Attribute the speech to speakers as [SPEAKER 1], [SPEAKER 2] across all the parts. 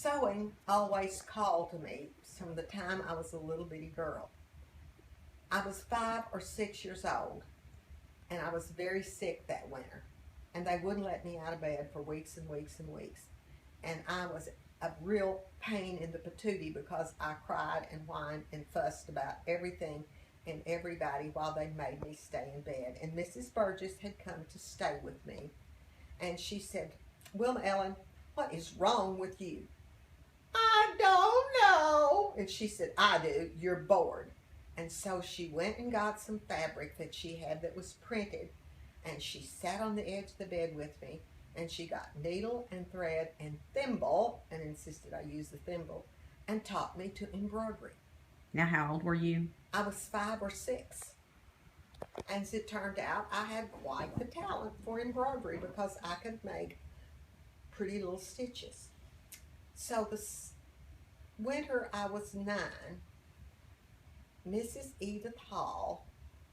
[SPEAKER 1] Sewing always called to me from the time I was a little bitty girl. I was 5 or 6 years old, and I was very sick that winter, and they wouldn't let me out of bed for weeks and weeks and weeks. And I was a real pain in the patootie because I cried and whined and fussed about everything and everybody while they made me stay in bed. And Mrs. Burgess had come to stay with me, and she said, "Wilma Ellen, what is wrong with you?" "I don't know." And she said, "I do. You're bored." And so she went and got some fabric that she had that was printed, and she sat on the edge of the bed with me, and she got needle and thread and thimble, and insisted I use the thimble, and taught me to embroidery.
[SPEAKER 2] Now, how old were you?
[SPEAKER 1] I was 5 or 6. And as it turned out, I had quite the talent for embroidery because I could make pretty little stitches. So this winter I was 9, Mrs. Edith Hall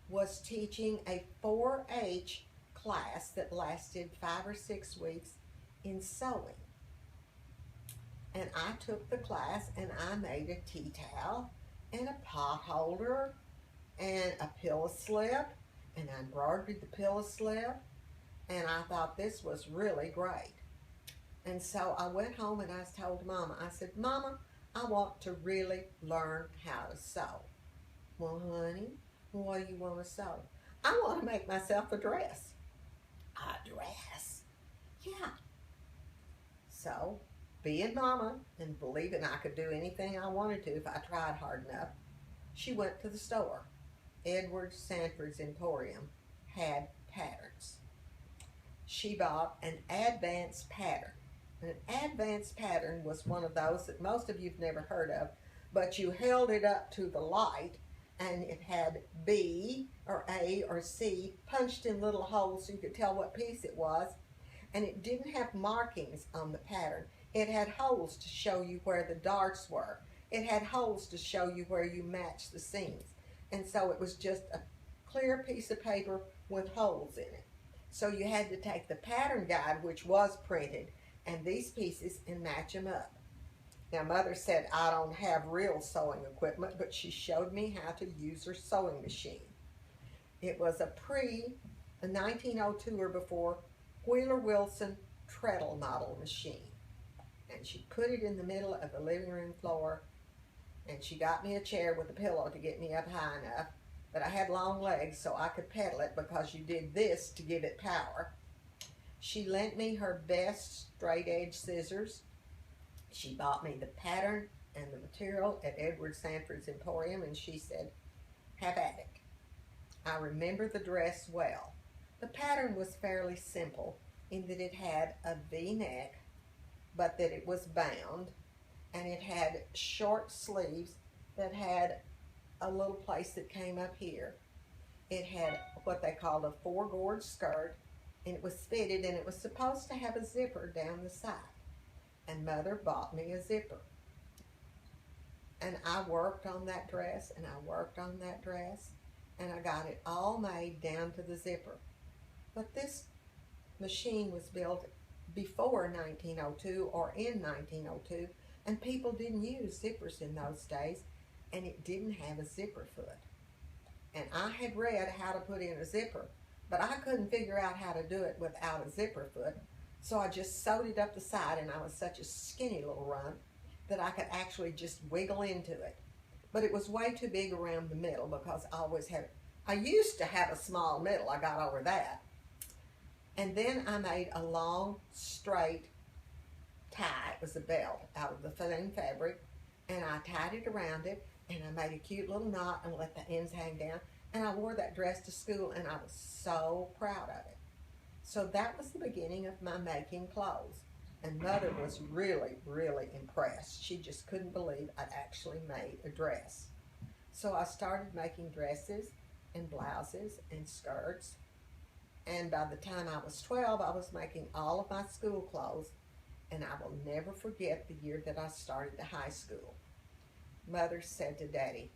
[SPEAKER 1] was teaching a 4-H class that lasted 5 or 6 weeks in sewing. And I took the class and I made a tea towel and a pot holder and a pillow slip, and I embroidered the pillow slip, and I thought this was really great. And so I went home and I told Mama, I said, "Mama, I want to really learn how to sew." "Well, honey, what do you want to sew?" "I want to make myself a dress." "A dress?" "Yeah." So, being Mama and believing I could do anything I wanted to if I tried hard enough, she went to the store. Sanfords Emporium had patterns. She bought an advanced pattern. An advanced pattern was one of those that most of you've never heard of, but you held it up to the light and it had B or A or C punched in little holes so you could tell what piece it was, and it didn't have markings on the pattern. It had holes to show you where the darts were. It had holes to show you where you matched the seams. And so it was just a clear piece of paper with holes in it. So you had to take the pattern guide, which was printed, and these pieces and match them up. Now, Mother said I don't have real sewing equipment, but she showed me how to use her sewing machine. It was a 1902 or before Wheeler Wilson treadle model machine. And she put it in the middle of the living room floor, and she got me a chair with a pillow to get me up high enough, but I had long legs so I could pedal it because you did this to give it power. She lent me her best straight edge scissors. She bought me the pattern and the material at Sanfords Emporium, and she said, "Have at it." I remember the dress well. The pattern was fairly simple in that it had a V-neck, but that it was bound, and it had short sleeves that had a little place that came up here. It had what they called a 4-gorge skirt, and it was fitted, and it was supposed to have a zipper down the side. And Mother bought me a zipper. And I worked on that dress, and I worked on that dress, and I got it all made down to the zipper. But this machine was built before 1902 or in 1902, and people didn't use zippers in those days, and it didn't have a zipper foot. And I had read how to put in a zipper, but I couldn't figure out how to do it without a zipper foot, so I just sewed it up the side, and I was such a skinny little runt that I could actually just wiggle into it. But it was way too big around the middle because I used to have a small middle. I got over that. And then I made a long, straight tie. It was a belt out of the thin fabric, and I tied it around it, and I made a cute little knot and let the ends hang down, and I wore that dress to school, and I was so proud of it. So that was the beginning of my making clothes, and Mother was really, really impressed. She just couldn't believe I'd actually made a dress. So I started making dresses and blouses and skirts, and by the time I was 12, I was making all of my school clothes, and I will never forget the year that I started the high school. Mother said to Daddy,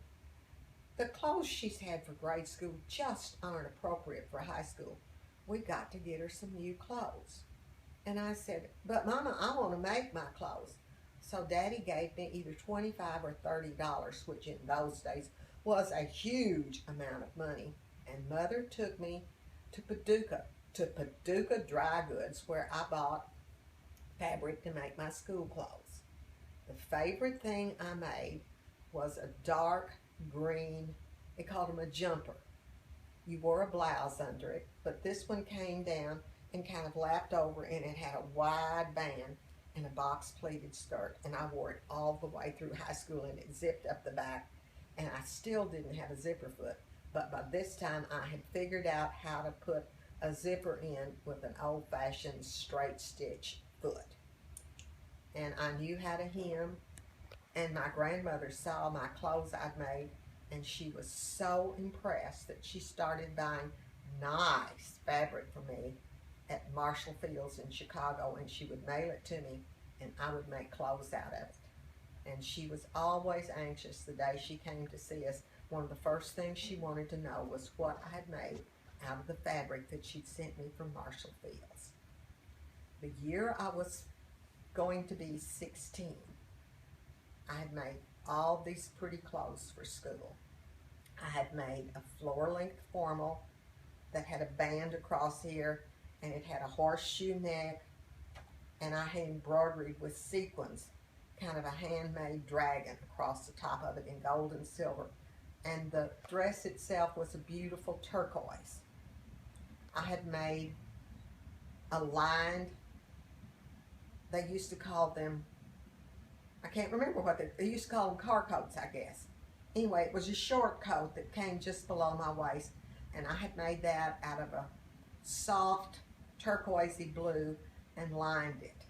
[SPEAKER 1] "The clothes she's had for grade school just aren't appropriate for high school. We got to get her some new clothes." And I said, "But Mama, I want to make my clothes." So So Daddy gave me either $25 or $30, which in those days was a huge amount of money. And Mother took me to Paducah Dry Goods, where I bought fabric to make my school clothes. The favorite thing I made was a dark green, they called them a jumper. You wore a blouse under it, but this one came down and kind of lapped over, and it had a wide band and a box pleated skirt, and I wore it all the way through high school, and it zipped up the back, and I still didn't have a zipper foot, but by this time I had figured out how to put a zipper in with an old-fashioned straight stitch foot. And I knew how to hem, and my grandmother saw my clothes I'd made, and she was so impressed that she started buying nice fabric for me at Marshall Fields in Chicago, and she would mail it to me, and I would make clothes out of it. And she was always anxious the day she came to see us. One of the first things she wanted to know was what I had made out of the fabric that she'd sent me from Marshall Fields. The year I was going to be 16, I had made all these pretty clothes for school. I had made a floor-length formal that had a band across here, and it had a horseshoe neck, and I had embroidered with sequins, kind of a handmade dragon across the top of it in gold and silver. And the dress itself was a beautiful turquoise. I had made a lined, they used to call them, I can't remember what they used to call them, car coats, I guess. Anyway, it was a short coat that came just below my waist, and I had made that out of a soft turquoisey blue and lined it.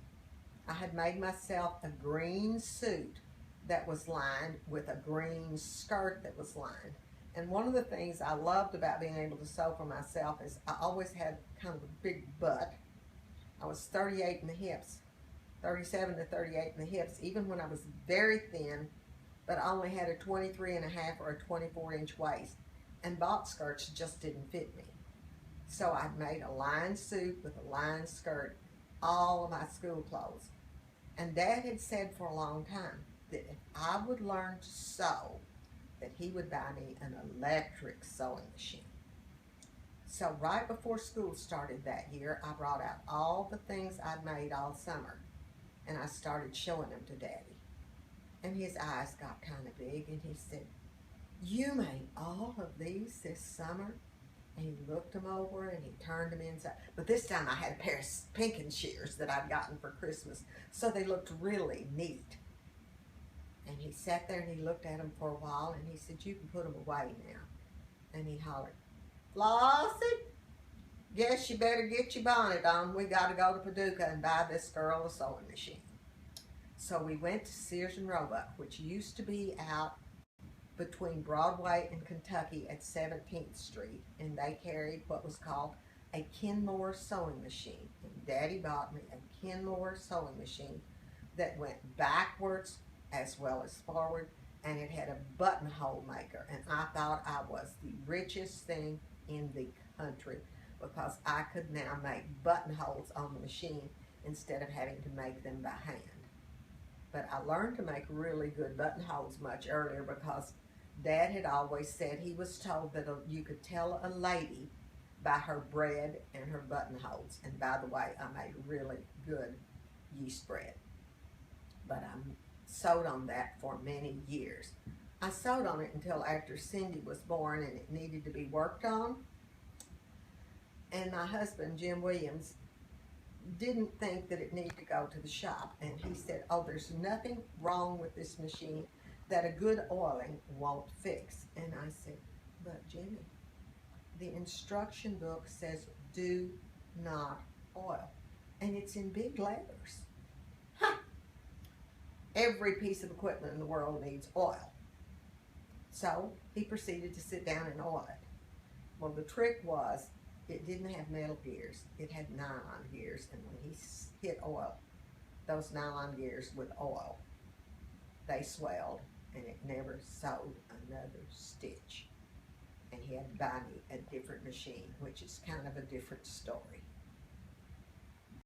[SPEAKER 1] I had made myself a green suit that was lined with a green skirt that was lined. And one of the things I loved about being able to sew for myself is I always had kind of a big butt. I was 38 in the hips, 37 to 38 in the hips, even when I was very thin, but I only had a 23.5 or a 24-inch waist, and box skirts just didn't fit me. So I made a lined suit with a lined skirt, all of my school clothes. And Dad had said for a long time that if I would learn to sew, that he would buy me an electric sewing machine. So right before school started that year, I brought out all the things I'd made all summer, and I started showing them to Daddy. And his eyes got kind of big, and he said, "You made all of these this summer?" And he looked them over, and he turned them inside. But this time I had a pair of pinking shears that I'd gotten for Christmas, so they looked really neat. And he sat there and he looked at them for a while, and he said, "You can put them away now." And he hollered, "Flossie, guess you better get your bonnet on. We got to go to Paducah and buy this girl a sewing machine." So we went to Sears and Roebuck, which used to be out between Broadway and Kentucky at 17th Street, and they carried what was called a Kenmore sewing machine. And Daddy bought me a Kenmore sewing machine that went backwards as well as forward, and it had a buttonhole maker, and I thought I was the richest thing in the country because I could now make buttonholes on the machine instead of having to make them by hand. But I learned to make really good buttonholes much earlier because Dad had always said he was told that you could tell a lady by her bread and her buttonholes. And by the way, I made really good yeast bread. But I sewed on that for many years. I sewed on it until after Cindy was born and it needed to be worked on. And my husband, Jim Williams, didn't think that it needed to go to the shop. And he said, "Oh, there's nothing wrong with this machine that a good oiling won't fix." And I said, "But Jimmy, the instruction book says do not oil. And it's in big letters." Huh. Every piece of equipment in the world needs oil. So he proceeded to sit down and oil it. Well, the trick was it didn't have metal gears. It had nylon gears. And when he hit oil, those nylon gears with oil, they swelled, and it never sewed another stitch. And he had to buy me a different machine, which is kind of a different story.